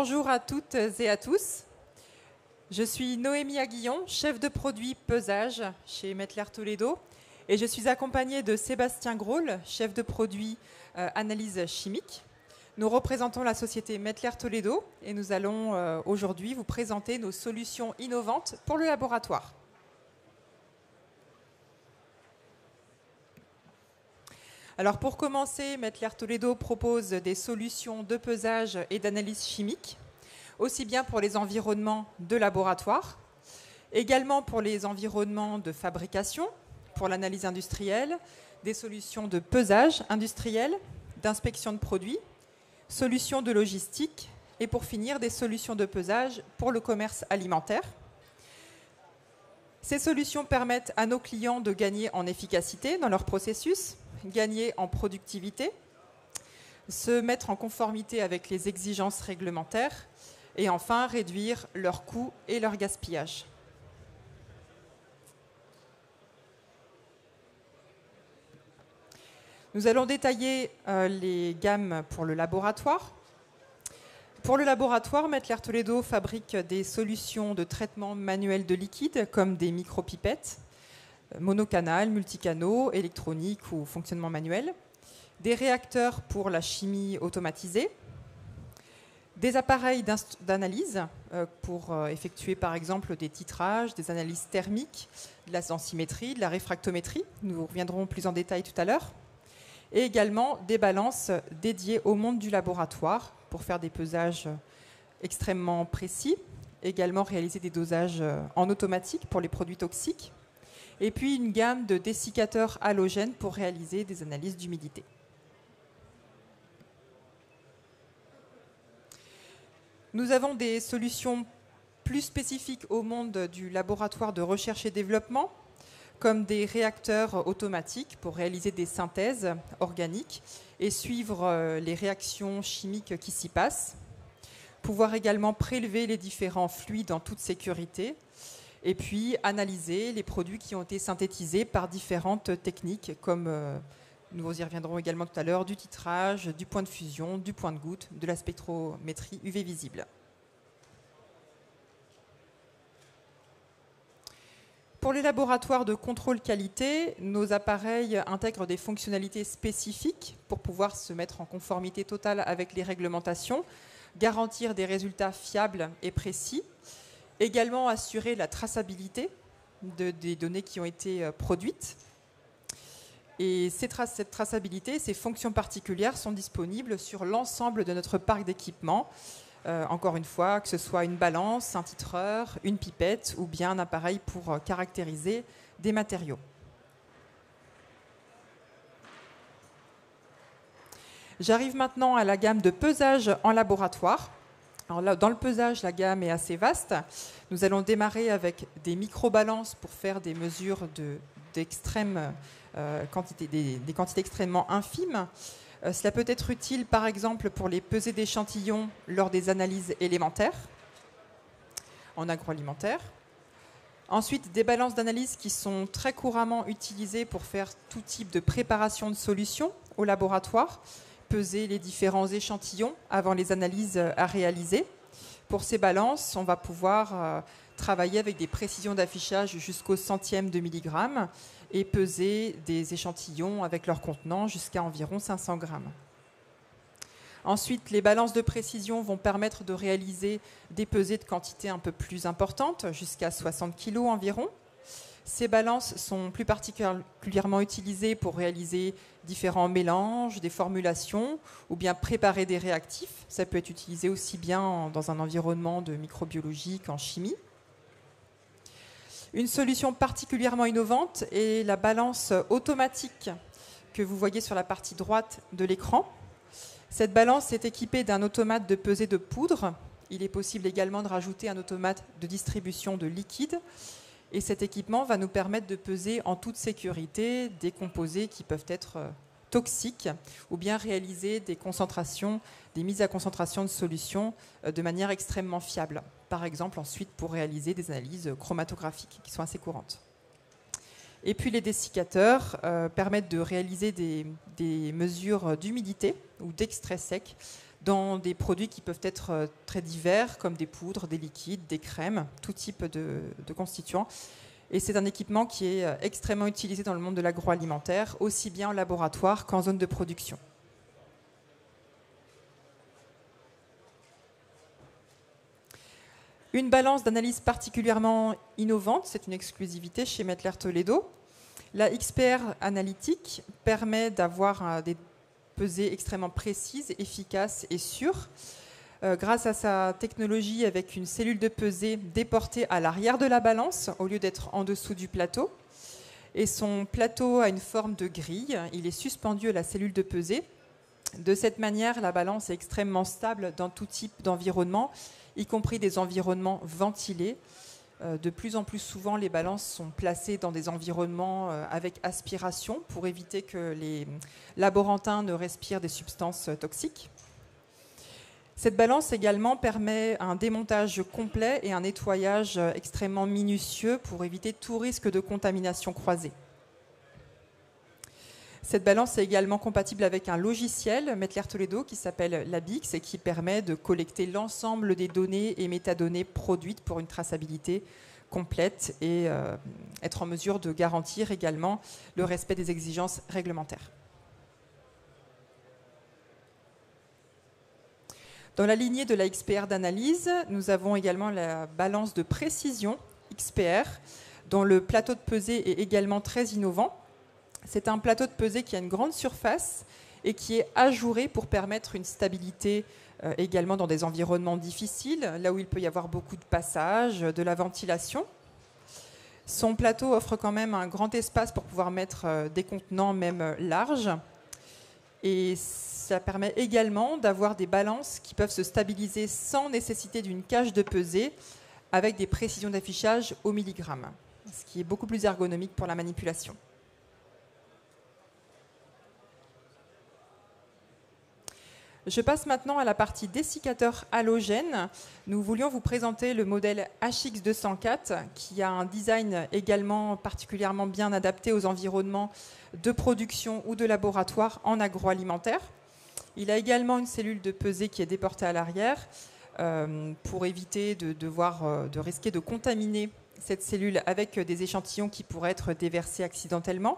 Bonjour à toutes et à tous. Je suis Noémie Aguillon, chef de produit pesage chez Mettler Toledo, et je suis accompagnée de Sébastien Graul, chef de produit analyse chimique. Nous représentons la société Mettler Toledo et nous allons aujourd'hui vous présenter nos solutions innovantes pour le laboratoire. Alors pour commencer, Mettler Toledo propose des solutions de pesage et d'analyse chimique, aussi bien pour les environnements de laboratoire, également pour les environnements de fabrication, pour l'analyse industrielle, des solutions de pesage industriel, d'inspection de produits, solutions de logistique et pour finir des solutions de pesage pour le commerce alimentaire. Ces solutions permettent à nos clients de gagner en efficacité dans leur processus, gagner en productivité, se mettre en conformité avec les exigences réglementaires et enfin réduire leurs coûts et leur gaspillage. Nous allons détailler les gammes pour le laboratoire. Pour le laboratoire, Mettler Toledo fabrique des solutions de traitement manuel de liquide comme des micropipettes, monocanal, multicanaux, électronique ou fonctionnement manuel, des réacteurs pour la chimie automatisée, des appareils d'analyse pour effectuer par exemple des titrages, des analyses thermiques, de la densimétrie, de la réfractométrie, nous reviendrons plus en détail tout à l'heure, et également des balances dédiées au monde du laboratoire pour faire des pesages extrêmement précis, également réaliser des dosages en automatique pour les produits toxiques, et puis une gamme de dessicateurs halogènes pour réaliser des analyses d'humidité. Nous avons des solutions plus spécifiques au monde du laboratoire de recherche et développement, comme des réacteurs automatiques pour réaliser des synthèses organiques et suivre les réactions chimiques qui s'y passent, pouvoir également prélever les différents fluides en toute sécurité, et puis analyser les produits qui ont été synthétisés par différentes techniques, comme nous y reviendrons également tout à l'heure, du titrage, du point de fusion, du point de goutte, de la spectrométrie UV visible. Pour les laboratoires de contrôle qualité, nos appareils intègrent des fonctionnalités spécifiques pour pouvoir se mettre en conformité totale avec les réglementations, garantir des résultats fiables et précis, également assurer la traçabilité des données qui ont été produites. Et cette traçabilité, ces fonctions particulières sont disponibles sur l'ensemble de notre parc d'équipements. Encore une fois, que ce soit une balance, un titreur, une pipette ou bien un appareil pour caractériser des matériaux. J'arrive maintenant à la gamme de pesage en laboratoire. Alors là, dans le pesage, la gamme est assez vaste. Nous allons démarrer avec des microbalances pour faire des mesures d'extrême quantité, des quantités extrêmement infimes. Cela peut être utile, par exemple, pour les pesées d'échantillons lors des analyses élémentaires en agroalimentaire. Ensuite, des balances d'analyse qui sont très couramment utilisées pour faire tout type de préparation de solutions au laboratoire, peser les différents échantillons avant les analyses à réaliser. Pour ces balances, on va pouvoir travailler avec des précisions d'affichage jusqu'au centième de milligramme et peser des échantillons avec leur contenant jusqu'à environ 500 grammes. Ensuite, les balances de précision vont permettre de réaliser des pesées de quantité un peu plus importantes, jusqu'à 60 kg environ. Ces balances sont plus particulièrement utilisées pour réaliser différents mélanges, des formulations ou bien préparer des réactifs. Ça peut être utilisé aussi bien dans un environnement de microbiologie qu'en chimie. Une solution particulièrement innovante est la balance automatique que vous voyez sur la partie droite de l'écran. Cette balance est équipée d'un automate de pesée de poudre. Il est possible également de rajouter un automate de distribution de liquide. Et cet équipement va nous permettre de peser en toute sécurité des composés qui peuvent être toxiques ou bien réaliser des concentrations, des mises à concentration de solutions de manière extrêmement fiable. Par exemple, ensuite, pour réaliser des analyses chromatographiques qui sont assez courantes. Et puis les dessicateurs permettent de réaliser des mesures d'humidité ou d'extrait sec dans des produits qui peuvent être très divers, comme des poudres, des liquides, des crèmes, tout type de constituants. Et c'est un équipement qui est extrêmement utilisé dans le monde de l'agroalimentaire, aussi bien en laboratoire qu'en zone de production. Une balance d'analyse particulièrement innovante, c'est une exclusivité chez Mettler Toledo. La XPR analytique permet d'avoir des pesées extrêmement précises, efficaces et sûres. Grâce à sa technologie avec une cellule de pesée déportée à l'arrière de la balance au lieu d'être en dessous du plateau. Et son plateau a une forme de grille, il est suspendu à la cellule de pesée. De cette manière, la balance est extrêmement stable dans tout type d'environnement, y compris des environnements ventilés. De plus en plus souvent, les balances sont placées dans des environnements avec aspiration pour éviter que les laborantins ne respirent des substances toxiques. Cette balance également permet un démontage complet et un nettoyage extrêmement minutieux pour éviter tout risque de contamination croisée. Cette balance est également compatible avec un logiciel Mettler Toledo qui s'appelle Labix et qui permet de collecter l'ensemble des données et métadonnées produites pour une traçabilité complète et être en mesure de garantir également le respect des exigences réglementaires. Dans la lignée de la XPR d'analyse, nous avons également la balance de précision XPR, dont le plateau de pesée est également très innovant. C'est un plateau de pesée qui a une grande surface et qui est ajouré pour permettre une stabilité également dans des environnements difficiles, là où il peut y avoir beaucoup de passages, de la ventilation. Son plateau offre quand même un grand espace pour pouvoir mettre des contenants même larges. Et ça permet également d'avoir des balances qui peuvent se stabiliser sans nécessité d'une cage de pesée avec des précisions d'affichage au milligramme, ce qui est beaucoup plus ergonomique pour la manipulation. Je passe maintenant à la partie dessiccateur halogène. Nous voulions vous présenter le modèle HX204 qui a un design également particulièrement bien adapté aux environnements de production ou de laboratoire en agroalimentaire. Il a également une cellule de pesée qui est déportée à l'arrière pour éviter de risquer de contaminer cette cellule avec des échantillons qui pourraient être déversés accidentellement.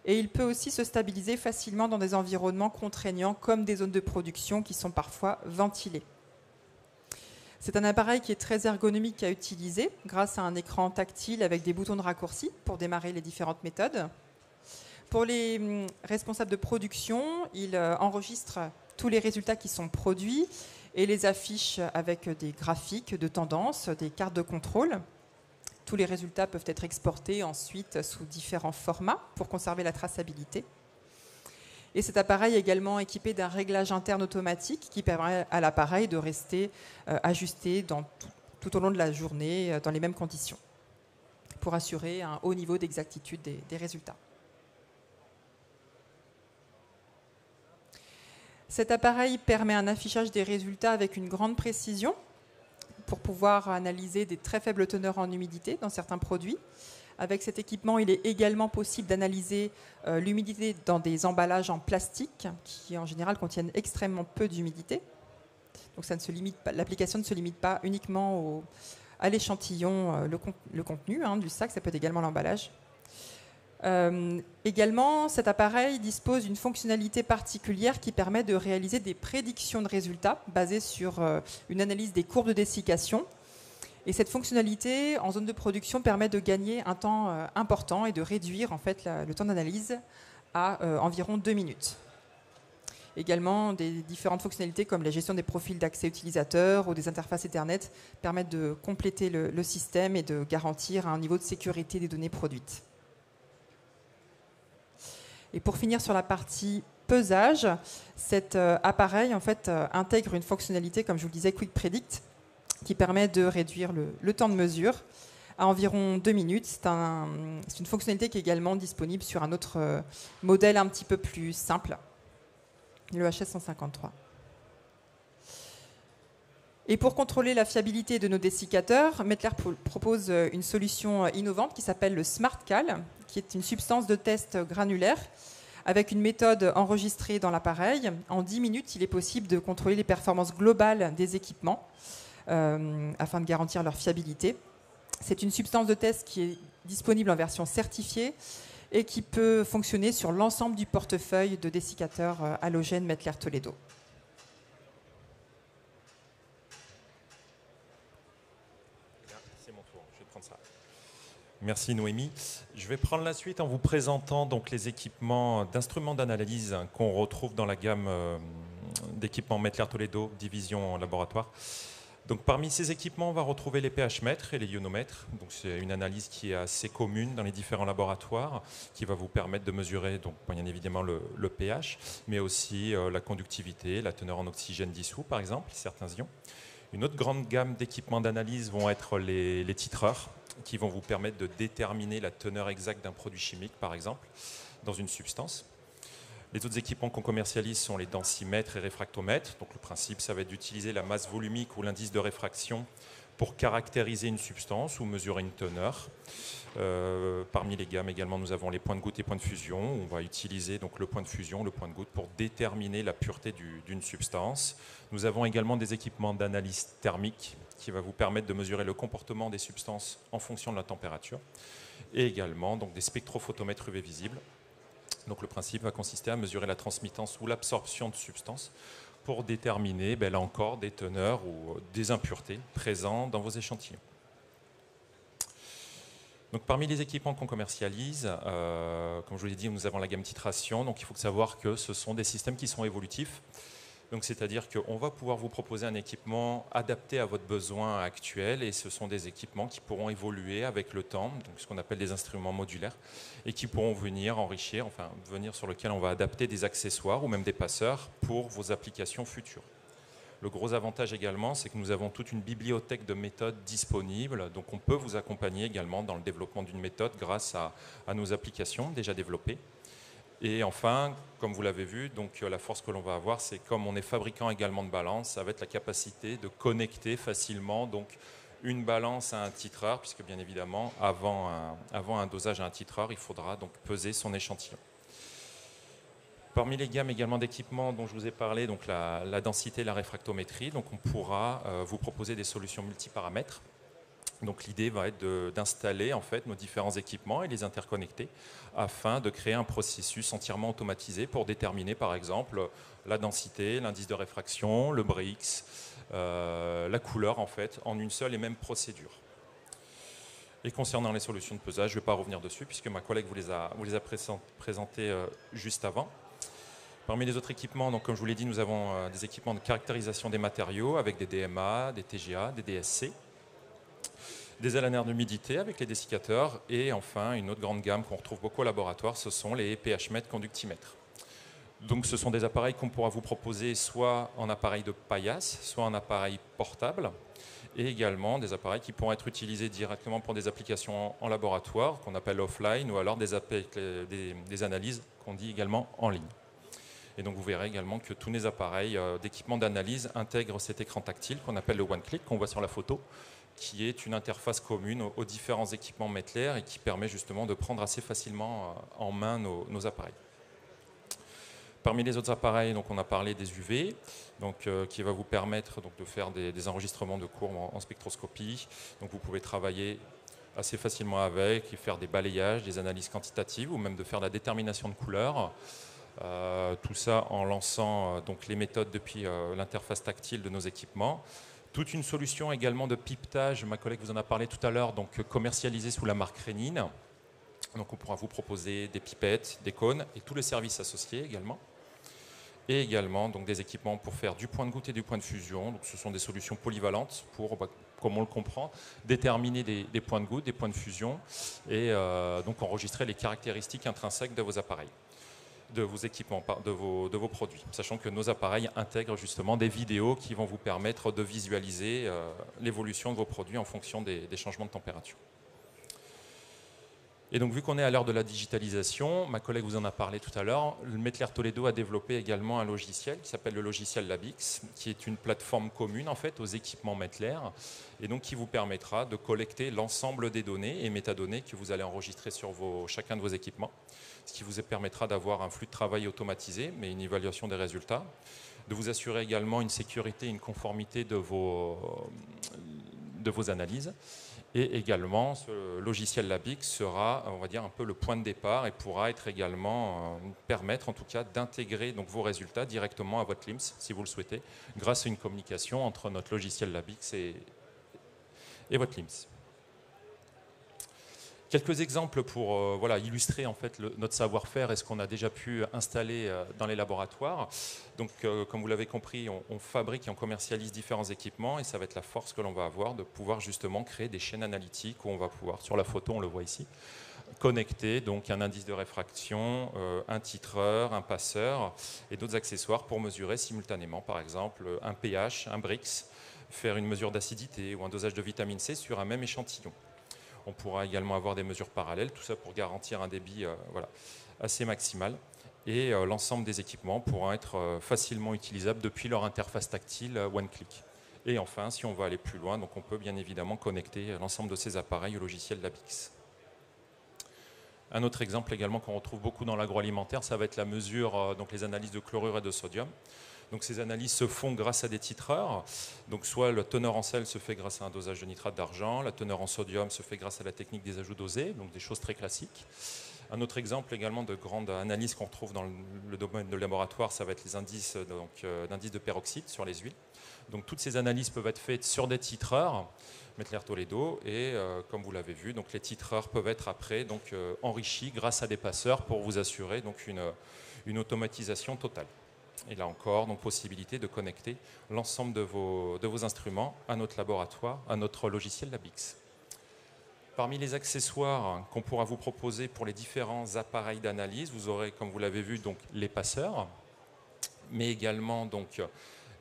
Et il peut aussi se stabiliser facilement dans des environnements contraignants comme des zones de production qui sont parfois ventilées. C'est un appareil qui est très ergonomique à utiliser grâce à un écran tactile avec des boutons de raccourci pour démarrer les différentes méthodes. Pour les responsables de production, il enregistre tous les résultats qui sont produits et les affiche avec des graphiques de tendance, des cartes de contrôle. Tous les résultats peuvent être exportés ensuite sous différents formats pour conserver la traçabilité. Et cet appareil est également équipé d'un réglage interne automatique qui permet à l'appareil de rester ajusté tout au long de la journée dans les mêmes conditions pour assurer un haut niveau d'exactitude des résultats. Cet appareil permet un affichage des résultats avec une grande précision pour pouvoir analyser des très faibles teneurs en humidité dans certains produits. Avec cet équipement, il est également possible d'analyser l'humidité dans des emballages en plastique qui, en général, contiennent extrêmement peu d'humidité. Donc, l'application ne se limite pas uniquement à l'échantillon, le contenu du sac, ça peut être également l'emballage. Également, cet appareil dispose d'une fonctionnalité particulière qui permet de réaliser des prédictions de résultats basées sur une analyse des courbes de dessiccation. Et cette fonctionnalité en zone de production permet de gagner un temps important et de réduire en fait, le temps d'analyse à environ 2 minutes. Également, des différentes fonctionnalités comme la gestion des profils d'accès utilisateurs ou des interfaces Ethernet permettent de compléter le système et de garantir un niveau de sécurité des données produites. Et pour finir sur la partie pesage, cet appareil en fait, intègre une fonctionnalité, comme je vous le disais, Quick Predict, qui permet de réduire le temps de mesure à environ 2 minutes. C'est une fonctionnalité qui est également disponible sur un autre modèle un petit peu plus simple, le HS153. Et pour contrôler la fiabilité de nos dessicateurs, Mettler propose une solution innovante qui s'appelle le SmartCal, qui est une substance de test granulaire Avec une méthode enregistrée dans l'appareil, en 10 minutes, il est possible de contrôler les performances globales des équipements afin de garantir leur fiabilité. C'est une substance de test qui est disponible en version certifiée et qui peut fonctionner sur l'ensemble du portefeuille de dessicateurs halogènes Mettler Toledo. C'est mon tour, je vais prendre ça. Merci Noémie. Je vais prendre la suite en vous présentant donc les équipements d'instruments d'analyse qu'on retrouve dans la gamme d'équipements Mettler Toledo, division laboratoire. Donc, parmi ces équipements, on va retrouver les pH-mètres et les ionomètres. Donc, c'est une analyse qui est assez commune dans les différents laboratoires, qui va vous permettre de mesurer, donc, bien évidemment, le pH, mais aussi la conductivité, la teneur en oxygène dissous, par exemple, certains ions. Une autre grande gamme d'équipements d'analyse vont être les titreurs, qui vont vous permettre de déterminer la teneur exacte d'un produit chimique, par exemple, dans une substance. Les autres équipements qu'on commercialise sont les densimètres et réfractomètres. Donc le principe, ça va être d'utiliser la masse volumique ou l'indice de réfraction pour caractériser une substance ou mesurer une teneur. Parmi les gammes également, nous avons les points de goutte et points de fusion. On va utiliser donc le point de fusion, le point de goutte pour déterminer la pureté d'une substance. Nous avons également des équipements d'analyse thermique qui va vous permettre de mesurer le comportement des substances en fonction de la température. Et également donc, des spectrophotomètres UV visibles. Donc le principe va consister à mesurer la transmittance ou l'absorption de substances pour déterminer, là encore, des teneurs ou des impuretés présentes dans vos échantillons. Donc, parmi les équipements qu'on commercialise, comme je vous l'ai dit, nous avons la gamme titration. Donc il faut savoir que ce sont des systèmes qui sont évolutifs. Donc, c'est-à-dire qu'on va pouvoir vous proposer un équipement adapté à votre besoin actuel et ce sont des équipements qui pourront évoluer avec le temps, donc ce qu'on appelle des instruments modulaires et qui pourront venir enrichir, enfin venir sur lequel on va adapter des accessoires ou même des passeurs pour vos applications futures. Le gros avantage également, c'est que nous avons toute une bibliothèque de méthodes disponibles, donc on peut vous accompagner également dans le développement d'une méthode grâce à nos applications déjà développées. Et enfin, comme vous l'avez vu, donc la force que l'on va avoir, c'est comme on est fabricant également de balance, ça va être la capacité de connecter facilement donc, une balance à un titreur, puisque bien évidemment, avant un dosage à un titreur, il faudra donc peser son échantillon. Parmi les gammes également d'équipements dont je vous ai parlé, donc la densité et la réfractométrie, donc on pourra vous proposer des solutions multiparamètres. Donc l'idée va être d'installer en fait nos différents équipements et les interconnecter afin de créer un processus entièrement automatisé pour déterminer par exemple la densité, l'indice de réfraction, le Brix, la couleur en fait en une seule et même procédure. Et concernant les solutions de pesage, je ne vais pas revenir dessus puisque ma collègue vous les a présentées juste avant. Parmi les autres équipements, donc, comme je vous l'ai dit, nous avons des équipements de caractérisation des matériaux avec des DMA, des TGA, des DSC. Des alanères d'humidité avec les dessicateurs et enfin une autre grande gamme qu'on retrouve beaucoup au laboratoire, ce sont les pH-mètres conductimètres. Donc ce sont des appareils qu'on pourra vous proposer soit en appareil de paillasse, soit en appareil portable et également des appareils qui pourront être utilisés directement pour des applications en laboratoire qu'on appelle offline ou alors des analyses qu'on dit également en ligne. Et donc vous verrez également que tous les appareils d'équipement d'analyse intègrent cet écran tactile qu'on appelle le One Click qu'on voit sur la photo, qui est une interface commune aux différents équipements Mettler et qui permet justement de prendre assez facilement en main nos appareils. Parmi les autres appareils, donc on a parlé des UV, donc, qui va vous permettre donc, de faire des enregistrements de courbes en spectroscopie. Donc vous pouvez travailler assez facilement avec et faire des balayages, des analyses quantitatives ou même de faire la détermination de couleurs. Tout ça en lançant donc, les méthodes depuis l'interface tactile de nos équipements. Toute une solution également de pipetage, ma collègue vous en a parlé tout à l'heure, donc commercialisée sous la marque Rénine. Donc on pourra vous proposer des pipettes, des cônes et tous les services associés également. Et également donc, des équipements pour faire du point de goutte et du point de fusion. Donc, ce sont des solutions polyvalentes pour, comme on le comprend, déterminer des points de goutte, des points de fusion et donc enregistrer les caractéristiques intrinsèques de vos appareils, de vos équipements, de vos produits, sachant que nos appareils intègrent justement des vidéos qui vont vous permettre de visualiser l'évolution de vos produits en fonction des changements de température. Et donc, vu qu'on est à l'heure de la digitalisation, ma collègue vous en a parlé tout à l'heure, le Mettler Toledo a développé également un logiciel qui s'appelle le logiciel Labix, qui est une plateforme commune en fait aux équipements Mettler, et donc qui vous permettra de collecter l'ensemble des données et métadonnées que vous allez enregistrer sur chacun de vos équipements, ce qui vous permettra d'avoir un flux de travail automatisé, mais une évaluation des résultats, de vous assurer également une sécurité et une conformité de vos analyses. Et également, ce logiciel Labix sera, on va dire, un peu le point de départ et pourra être également, permettre en tout cas d'intégrer donc vos résultats directement à votre LIMS, si vous le souhaitez, grâce à une communication entre notre logiciel Labix et votre LIMS. Quelques exemples pour voilà, illustrer en fait notre savoir-faire et ce qu'on a déjà pu installer dans les laboratoires. Donc, comme vous l'avez compris, on fabrique et on commercialise différents équipements et ça va être la force que l'on va avoir de pouvoir justement créer des chaînes analytiques où on va pouvoir, sur la photo, on le voit ici, connecter donc un indice de réfraction, un titreur, un passeur et d'autres accessoires pour mesurer simultanément, par exemple, un pH, un Brix, faire une mesure d'acidité ou un dosage de vitamine C sur un même échantillon. On pourra également avoir des mesures parallèles, tout ça pour garantir un débit voilà, assez maximal. Et l'ensemble des équipements pourra être facilement utilisable depuis leur interface tactile one-click. Et enfin, si on veut aller plus loin, donc on peut bien évidemment connecter l'ensemble de ces appareils au logiciel Labix. Un autre exemple également qu'on retrouve beaucoup dans l'agroalimentaire, ça va être la mesure, donc les analyses de chlorure et de sodium. Donc ces analyses se font grâce à des titreurs. Donc soit le teneur en sel se fait grâce à un dosage de nitrate d'argent, la teneur en sodium se fait grâce à la technique des ajouts dosés, donc des choses très classiques. Un autre exemple également de grande analyse qu'on retrouve dans le domaine de laboratoire, ça va être les indices d'indices de peroxyde sur les huiles. Donc toutes ces analyses peuvent être faites sur des titreurs, Mettler Toledo, et comme vous l'avez vu, donc les titreurs peuvent être après donc, enrichis grâce à des passeurs pour vous assurer donc, une automatisation totale. Et là encore, donc possibilité de connecter l'ensemble de vos instruments à notre laboratoire, à notre logiciel Labix. Parmi les accessoires qu'on pourra vous proposer pour les différents appareils d'analyse, vous aurez, comme vous l'avez vu, donc les passeurs, mais également donc,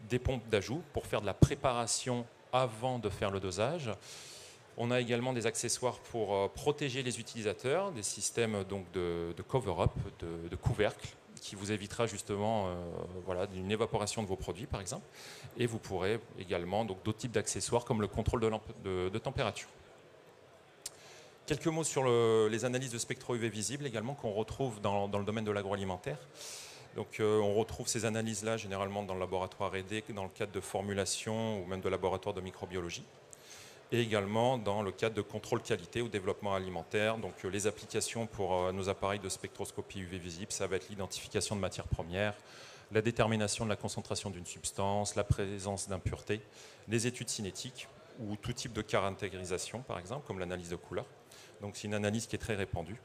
des pompes d'ajout pour faire de la préparation avant de faire le dosage. On a également des accessoires pour protéger les utilisateurs, des systèmes donc, de cover-up, de couvercle, qui vous évitera justement voilà, d'une évaporation de vos produits, par exemple. Et vous pourrez également d'autres types d'accessoires comme le contrôle de température. Quelques mots sur les analyses de spectro UV visibles également qu'on retrouve dans le domaine de l'agroalimentaire. Donc, on retrouve ces analyses-là généralement dans le laboratoire R&D, dans le cadre de formulation ou même de laboratoire de microbiologie. Et également dans le cadre de contrôle qualité ou développement alimentaire. Donc les applications pour nos appareils de spectroscopie UV visible, ça va être l'identification de matières premières, la détermination de la concentration d'une substance, la présence d'impuretés, les études cinétiques ou tout type de caractérisation, par exemple, comme l'analyse de couleur. Donc c'est une analyse qui est très répandue.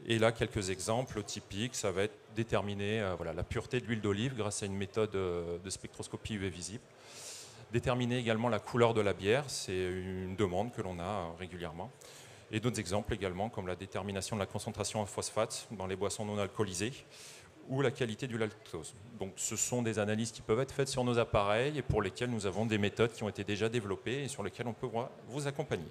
Et là, quelques exemples typiques, ça va être déterminer voilà, la pureté de l'huile d'olive grâce à une méthode de spectroscopie UV visible. Déterminer également la couleur de la bière, c'est une demande que l'on a régulièrement. Et d'autres exemples également, comme la détermination de la concentration en phosphate dans les boissons non alcoolisées ou la qualité du lactose. Donc ce sont des analyses qui peuvent être faites sur nos appareils et pour lesquelles nous avons des méthodes qui ont été déjà développées et sur lesquelles on peut vous accompagner.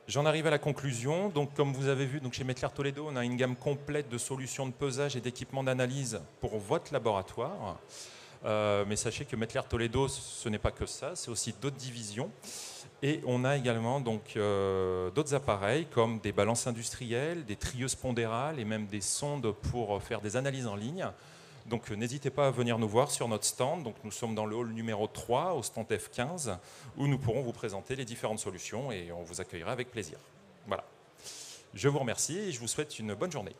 J'en arrive à la conclusion. Donc, comme vous avez vu, donc chez Mettler Toledo, on a une gamme complète de solutions de pesage et d'équipements d'analyse pour votre laboratoire. Mais sachez que Mettler Toledo, ce n'est pas que ça, c'est aussi d'autres divisions. Et on a également d'autres appareils comme des balances industrielles, des trieuses pondérales et même des sondes pour faire des analyses en ligne. Donc n'hésitez pas à venir nous voir sur notre stand. Donc, nous sommes dans le hall numéro 3, au stand F15, où nous pourrons vous présenter les différentes solutions et on vous accueillera avec plaisir. Voilà. Je vous remercie et je vous souhaite une bonne journée.